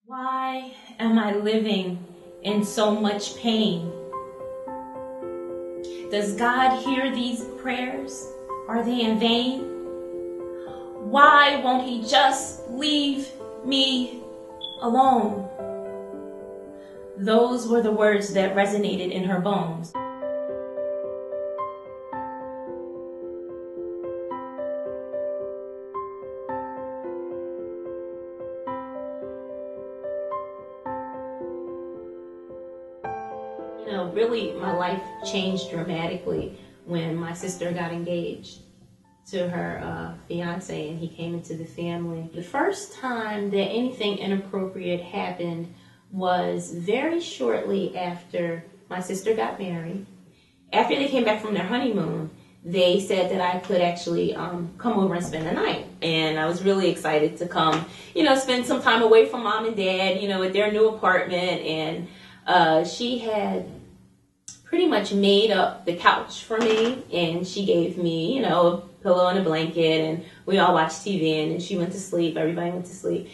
Why am I living in so much pain? Does God hear these prayers? Are they in vain? Why won't He just leave me alone? Those were the words that resonated in her bones. Really, my life changed dramatically when my sister got engaged to her fiance and he came into the family. The first time that anything inappropriate happened was very shortly after my sister got married. After they came back from their honeymoon, they said that I could actually come over and spend the night. And I was really excited to come, spend some time away from mom and dad, at their new apartment. And she had pretty much made up the couch for me, and she gave me, a pillow and a blanket, and we all watched TV, and then she went to sleep. Everybody went to sleep.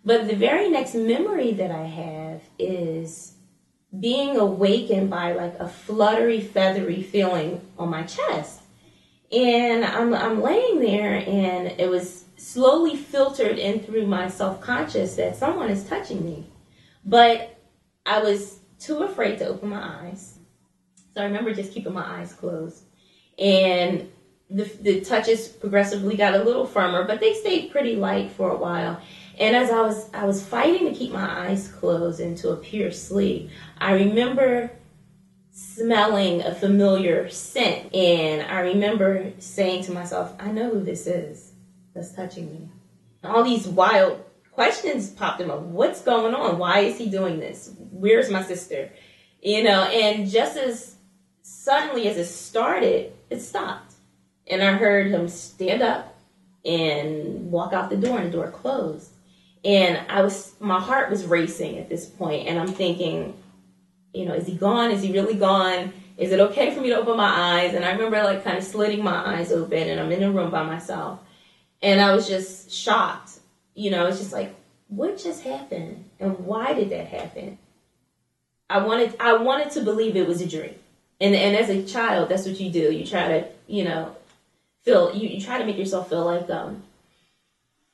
But the very next memory that I have is being awakened by like a fluttery, feathery feeling on my chest. And I'm laying there, and it was slowly filtered in through my self-conscious that someone is touching me. But I was too afraid to open my eyes. So I remember just keeping my eyes closed. And the touches progressively got a little firmer, but they stayed pretty light for a while. And as I was fighting to keep my eyes closed and to appear asleep, I remember smelling a familiar scent. And I remember saying to myself, I know who this is that's touching me. And all these wild questions popped in my mind. What's going on? Why is he doing this? Where's my sister? And just as suddenly as it started, it stopped. And I heard him stand up and walk out the door, and the door closed. And my heart was racing at this point, and I'm thinking, is he gone? Is he really gone? Is it okay for me to open my eyes? And I remember like kind of slitting my eyes open, and I'm in a room by myself. And I was just shocked. It's just like, what just happened? And why did that happen? I wanted to believe it was a dream. And as a child, that's what you do. You try to, you try to make yourself feel like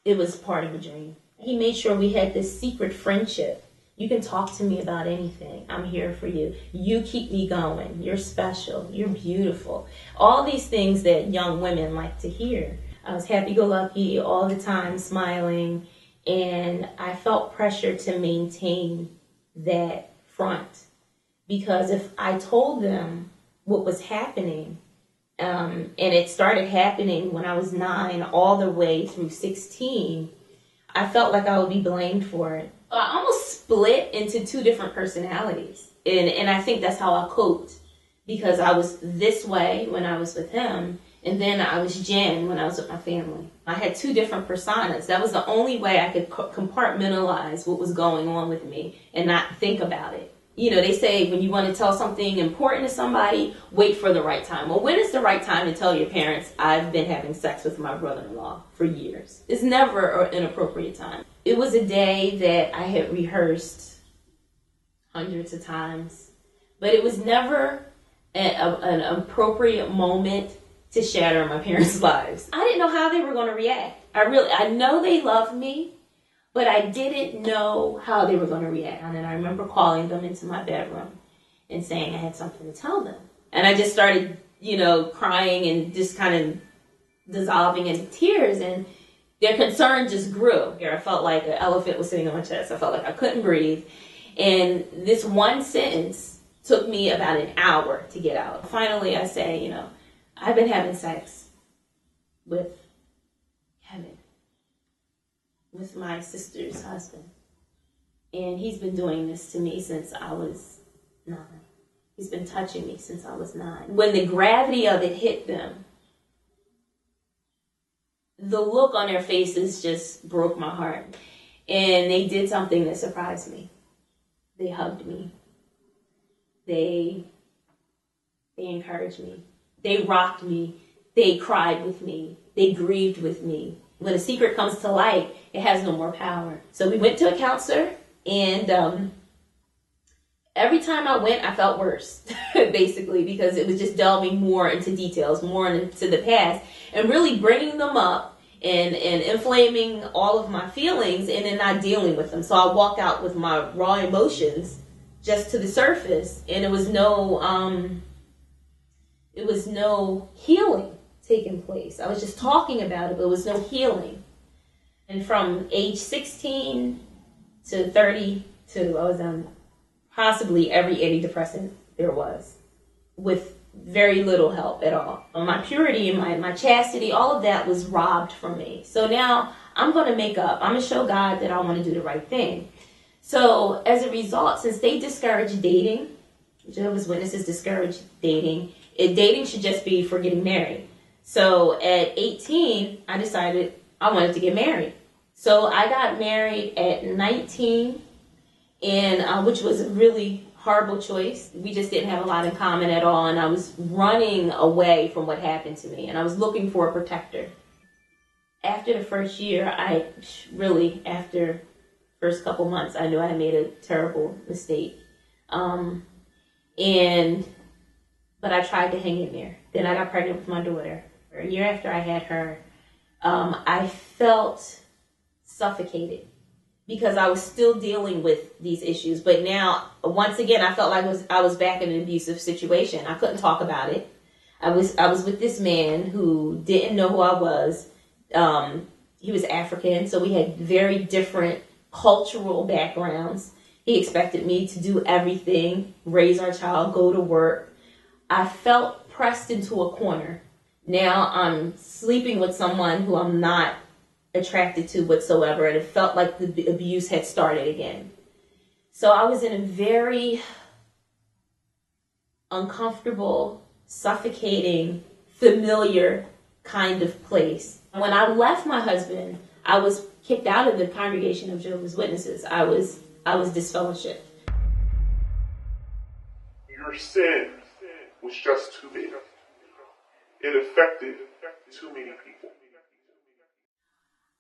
it was part of a dream. He made sure we had this secret friendship. You can talk to me about anything. I'm here for you. You keep me going. You're special. You're beautiful. All these things that young women like to hear. I was happy-go-lucky all the time, smiling. And I felt pressure to maintain that front. Because if I told them what was happening, and it started happening when I was 9 all the way through 16, I felt like I would be blamed for it. I almost split into 2 different personalities. And I think that's how I coped. Because I was this way when I was with him, and then I was Jen when I was with my family. I had 2 different personas. That was the only way I could compartmentalize what was going on with me and not think about it. They say when you want to tell something important to somebody, wait for the right time. Well, when is the right time to tell your parents, I've been having sex with my brother-in-law for years? It's never an appropriate time. It was a day that I had rehearsed hundreds of times, but it was never an appropriate moment to shatter my parents' lives. I didn't know how they were going to react. I know they loved me, but I didn't know how they were going to react. And then I remember calling them into my bedroom and saying I had something to tell them. And I just started, crying and just kind of dissolving into tears. And their concern just grew. I felt like an elephant was sitting on my chest. I felt like I couldn't breathe. And this one sentence took me about an hour to get out. Finally, I say, I've been having sex with Kevin, with my sister's husband. And he's been doing this to me since I was 9. He's been touching me since I was 9. When the gravity of it hit them, the look on their faces just broke my heart. And they did something that surprised me. They hugged me. They encouraged me. They rocked me. They cried with me. They grieved with me. When a secret comes to light, it has no more power. So we went to a counselor. And every time I went, I felt worse, basically, because it was just delving more into details, more into the past, and really bringing them up and inflaming all of my feelings and then not dealing with them. So I walk out with my raw emotions just to the surface, and it was no healing taking place. I was just talking about it, but it was no healing. And from age 16 to 32, I was on possibly every antidepressant there was, with very little help at all. My purity and my chastity, all of that was robbed from me. So now I'm going to make up. I'm going to show God that I want to do the right thing. So as a result, since they discourage dating, Jehovah's Witnesses discourage dating, dating should just be for getting married. So at 18, I decided I wanted to get married. So I got married at 19, and which was a really horrible choice. We just didn't have a lot in common at all, and I was running away from what happened to me, and I was looking for a protector. After the first year, after first couple months, I knew I had made a terrible mistake. But I tried to hang in there. Then I got pregnant with my daughter. A year after I had her, I felt suffocated because I was still dealing with these issues. But now, once again, I felt like I was back in an abusive situation. I couldn't talk about it. I was with this man who didn't know who I was. He was African, so we had very different cultural backgrounds. He expected me to do everything, raise our child, go to work. I felt pressed into a corner. Now I'm sleeping with someone who I'm not attracted to whatsoever, and it felt like the abuse had started again. So I was in a very uncomfortable, suffocating, familiar kind of place. When I left my husband, I was kicked out of the congregation of Jehovah's Witnesses. I was disfellowshipped. Your sin was just too big. It affected too many people.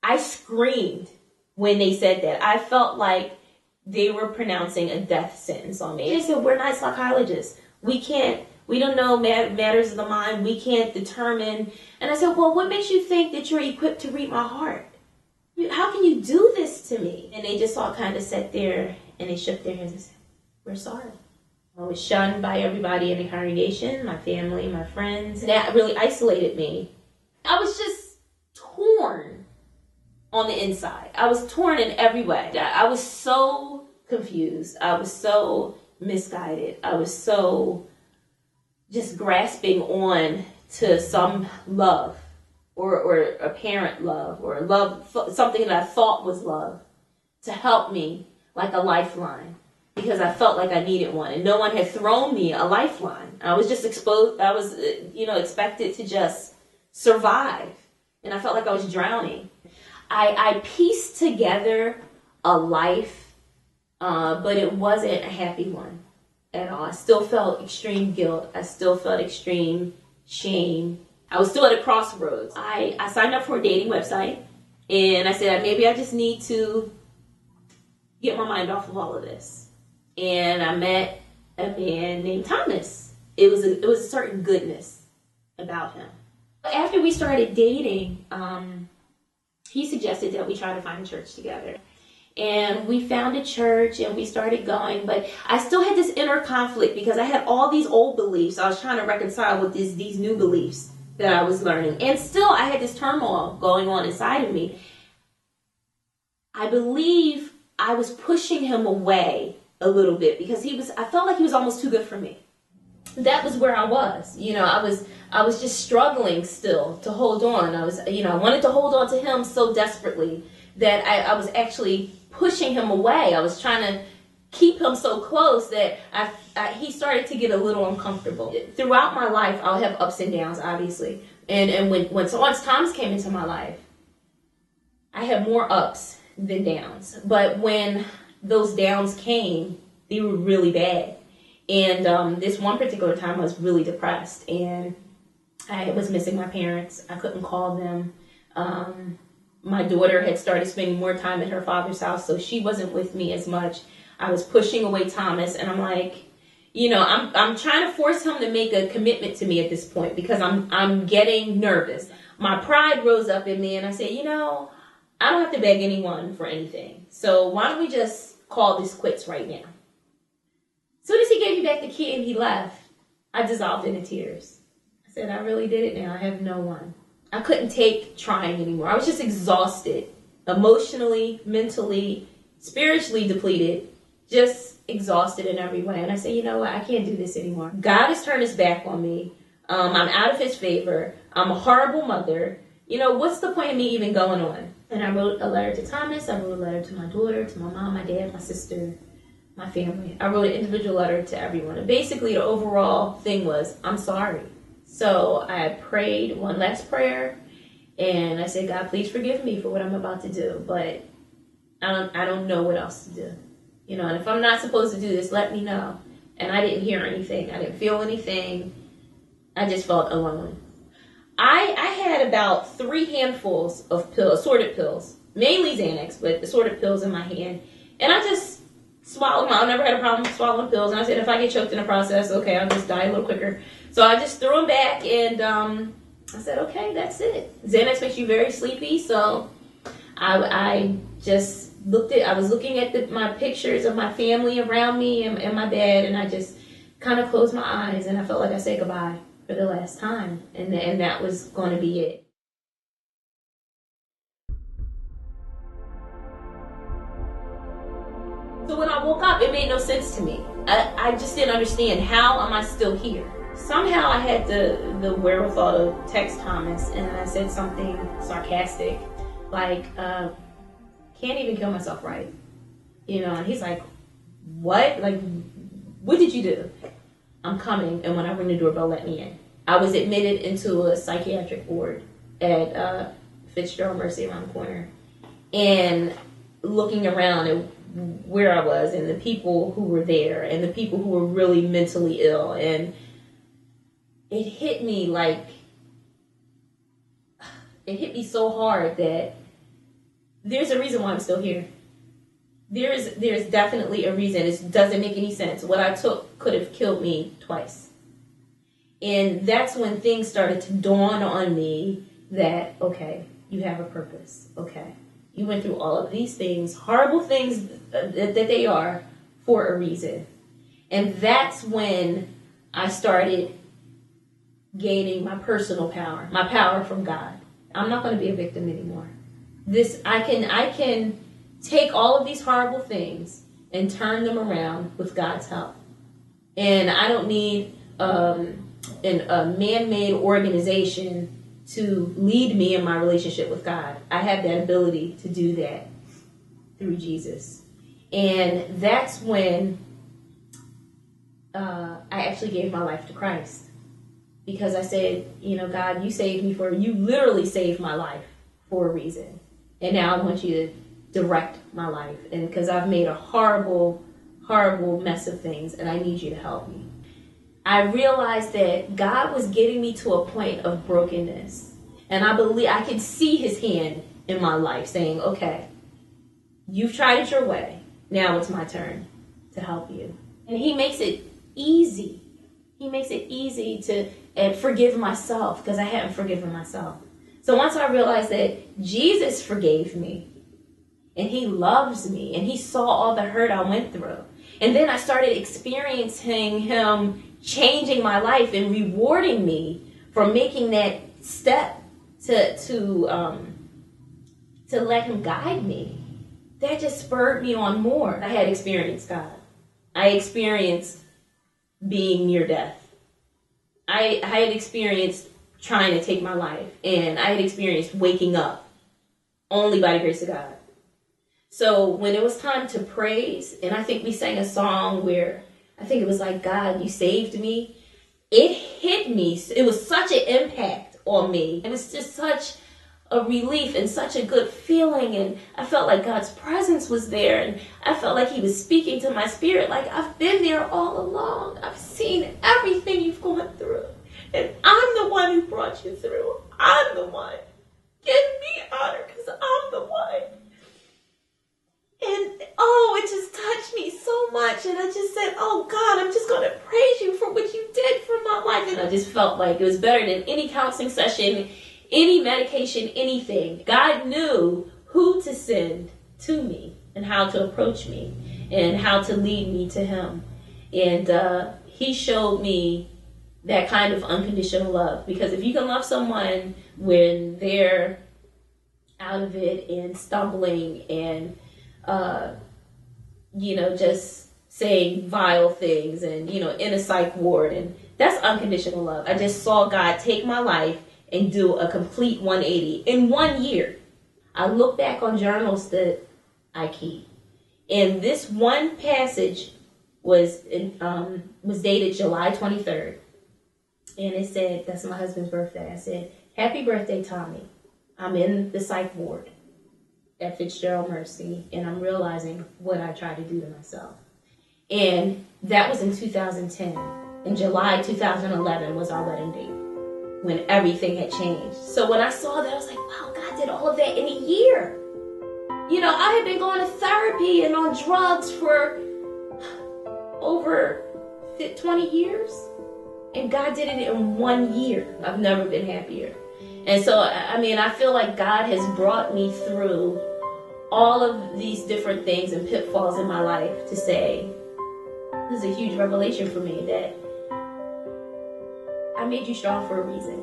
I screamed when they said that. I felt like they were pronouncing a death sentence on me. They said, we're not psychologists. We don't know matters of the mind. We can't determine. And I said, well, what makes you think that you're equipped to read my heart? How can you do this to me? And they just all kind of sat there and they shook their heads and said, we're sorry. I was shunned by everybody in the congregation, my family, my friends. That really isolated me. I was just torn on the inside. I was torn in every way. I was so confused. I was so misguided. I was so just grasping on to some love or apparent love or love, something that I thought was love, to help me like a lifeline, because I felt like I needed one, and no one had thrown me a lifeline. I was just exposed. I was, expected to just survive, and I felt like I was drowning. I pieced together a life, but it wasn't a happy one at all. I still felt extreme guilt. I still felt extreme shame. I was still at a crossroads. I signed up for a dating website, and I said, maybe I just need to get my mind off of all of this. And I met a man named Thomas. It was a certain goodness about him. After we started dating, he suggested that we try to find a church together. And we found a church and we started going, but I still had this inner conflict because I had all these old beliefs I was trying to reconcile with these new beliefs that I was learning. And still I had this turmoil going on inside of me. I believe I was pushing him away a little bit because I felt like he was almost too good for me. That was where I was. I was just struggling still to hold on. I wanted to hold on to him so desperately that I was actually pushing him away. I was trying to keep him so close that he started to get a little uncomfortable. Throughout my life, I'll have ups and downs, obviously. And once Thomas came into my life, I had more ups than downs. But when those downs came, they were really bad. And this one particular time I was really depressed, and I was missing my parents. I couldn't call them. My daughter had started spending more time at her father's house, so she wasn't with me as much. I was pushing away Thomas, and I'm like, I'm trying to force him to make a commitment to me at this point because I'm getting nervous. My pride rose up in me, and I said, I don't have to beg anyone for anything. So why don't we just call this quits right now? As soon as he gave me back the key and he left, I dissolved into tears. I said, I really did it now. I have no one. I couldn't take trying anymore. I was just exhausted, emotionally, mentally, spiritually depleted, just exhausted in every way. And I said, you know what? I can't do this anymore. God has turned his back on me. I'm out of his favor. I'm a horrible mother. What's the point of me even going on? And I wrote a letter to Thomas. I wrote a letter to my daughter, to my mom, my dad, my sister, my family. I wrote an individual letter to everyone. And basically the overall thing was, I'm sorry. So I prayed one last prayer, and I said, God, please forgive me for what I'm about to do. But I don't know what else to do. And if I'm not supposed to do this, let me know. And I didn't hear anything. I didn't feel anything. I just felt alone. I had about 3 handfuls of pills, assorted pills, mainly Xanax, but assorted pills in my hand. And I just swallowed them. I never had a problem swallowing pills. And I said, if I get choked in the process, okay, I'll just die a little quicker. So I just threw them back, and I said, okay, that's it. Xanax makes you very sleepy, so I just I was looking at my pictures of my family around me and my bed, and I just kind of closed my eyes, and I felt like I said goodbye for the last time, and that was going to be it. So when I woke up, it made no sense to me. I just didn't understand, how am I still here? Somehow I had the wherewithal to text Thomas, and I said something sarcastic, like, can't even kill myself right. And he's like, what? Like, what did you do? I'm coming, and when I ring the doorbell, let me in. I was admitted into a psychiatric ward at Fitzgerald Mercy around the corner. And looking around at where I was and the people who were there and the people who were really mentally ill, and it hit me so hard that there's a reason why I'm still here. There's definitely a reason. It doesn't make any sense. What I took could have killed me twice. And that's when things started to dawn on me that, okay, you have a purpose. Okay. You went through all of these things, horrible things that they are, for a reason. And that's when I started gaining my personal power, my power from God. I'm not going to be a victim anymore. I can take all of these horrible things and turn them around with God's help. And I don't need a man-made organization to lead me in my relationship with God. I have that ability to do that through Jesus. And that's when I actually gave my life to Christ. Because I said, God, you literally saved my life for a reason. And now I want you to direct my life. And because I've made a horrible, horrible mess of things, and I need you to help me. I realized that God was getting me to a point of brokenness. And I believe I can see his hand in my life saying, okay, you've tried it your way. Now it's my turn to help you. And he makes it easy. He makes it easy to forgive myself, because I hadn't forgiven myself. So once I realized that Jesus forgave me, and he loves me, and he saw all the hurt I went through. And then I started experiencing him changing my life and rewarding me for making that step to let him guide me. That just spurred me on more. I had experienced God. I experienced being near death. I had experienced trying to take my life, and I had experienced waking up only by the grace of God. So when it was time to praise, and I think we sang a song where I think it was like, God, you saved me. It hit me. It was such an impact on me. It was just such a relief and such a good feeling. And I felt like God's presence was there. And I felt like he was speaking to my spirit. Like, I've been there all along. I've seen everything you've gone through. And I'm the one who brought you through. I'm the one. give me honor because I'm the one. And oh, it just touched me so much. And I just said, oh God, I'm just going to praise you for what you did for my life. And I just felt like it was better than any counseling session, any medication, anything. God knew who to send to me and how to approach me and how to lead me to him. And he showed me that kind of unconditional love. Because if you can love someone when they're out of it and stumbling and just saying vile things and, in a psych ward, and that's unconditional love. I just saw God take my life and do a complete 180 in 1 year. I look back on journals that I keep, and this one passage was dated July 23rd, and it said, that's my husband's birthday. I said, "Happy birthday, Tommy. I'm in the psych ward at Fitzgerald Mercy, and I'm realizing what I tried to do to myself." And that was in 2010. In July 2011 was our wedding date, when everything had changed. So when I saw that, I was like, wow, God did all of that in a year. I had been going to therapy and on drugs for over 20 years, and God did it in 1 year. I've never been happier. And so, I feel like God has brought me through all of these different things and pitfalls in my life to say, this is a huge revelation for me that I made you strong for a reason.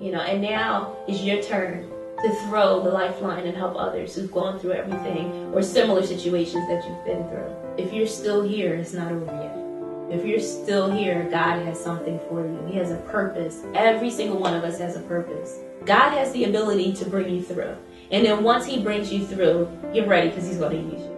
And now is your turn to throw the lifeline and help others who've gone through everything or similar situations that you've been through. If you're still here, it's not over yet. If you're still here, God has something for you. He has a purpose. Every single one of us has a purpose. God has the ability to bring you through. And then once he brings you through, get ready because he's going to use you.